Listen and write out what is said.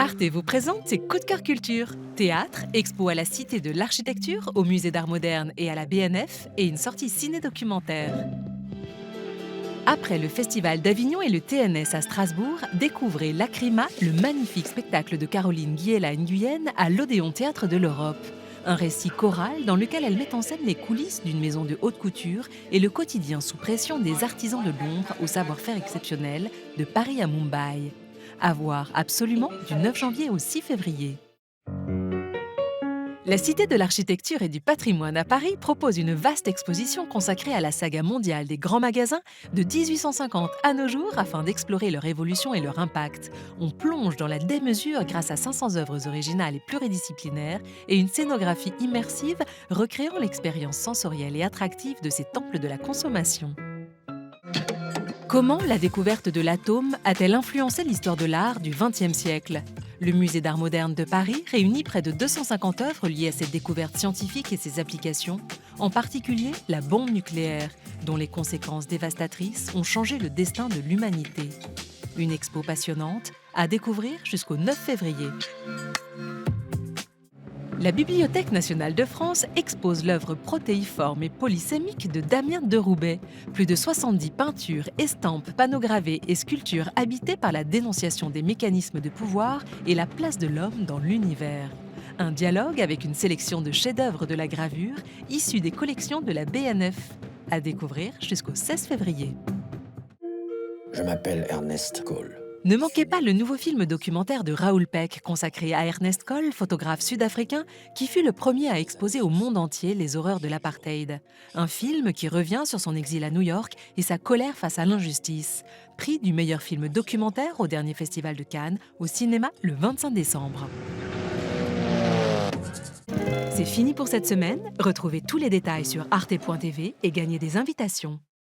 Arte vous présente ses coups de cœur culture. Théâtre, expo à la Cité de l'Architecture, au Musée d'Art Moderne et à la BNF, et une sortie ciné-documentaire. Après le Festival d'Avignon et le TNS à Strasbourg, découvrez Lacrima, le magnifique spectacle de Caroline Guiella-Nguyen à l'Odéon Théâtre de l'Europe. Un récit choral dans lequel elle met en scène les coulisses d'une maison de haute couture et le quotidien sous pression des artisans de l'ombre au savoir-faire exceptionnel de Paris à Mumbai. À voir absolument du 9 janvier au 6 février. La Cité de l'Architecture et du Patrimoine à Paris propose une vaste exposition consacrée à la saga mondiale des grands magasins de 1850 à nos jours afin d'explorer leur évolution et leur impact. On plonge dans la démesure grâce à 500 œuvres originales et pluridisciplinaires et une scénographie immersive recréant l'expérience sensorielle et attractive de ces temples de la consommation. Comment la découverte de l'atome a-t-elle influencé l'histoire de l'art du XXe siècle ? Le Musée d'Art Moderne de Paris réunit près de 250 œuvres liées à cette découverte scientifique et ses applications, en particulier la bombe nucléaire, dont les conséquences dévastatrices ont changé le destin de l'humanité. Une expo passionnante à découvrir jusqu'au 9 février. La Bibliothèque nationale de France expose l'œuvre protéiforme et polysémique de Damien Deroubaix. Plus de 70 peintures, estampes, panneaux gravés et sculptures habitées par la dénonciation des mécanismes de pouvoir et la place de l'homme dans l'univers. Un dialogue avec une sélection de chefs-d'œuvre de la gravure issus des collections de la BNF. À découvrir jusqu'au 16 février. Je m'appelle Ernest Cole. Ne manquez pas le nouveau film documentaire de Raoul Peck consacré à Ernest Cole, photographe sud-africain, qui fut le premier à exposer au monde entier les horreurs de l'apartheid. Un film qui revient sur son exil à New York et sa colère face à l'injustice. Prix du meilleur film documentaire au dernier festival de Cannes, au cinéma le 25 décembre. C'est fini pour cette semaine. Retrouvez tous les détails sur arte.tv et gagnez des invitations.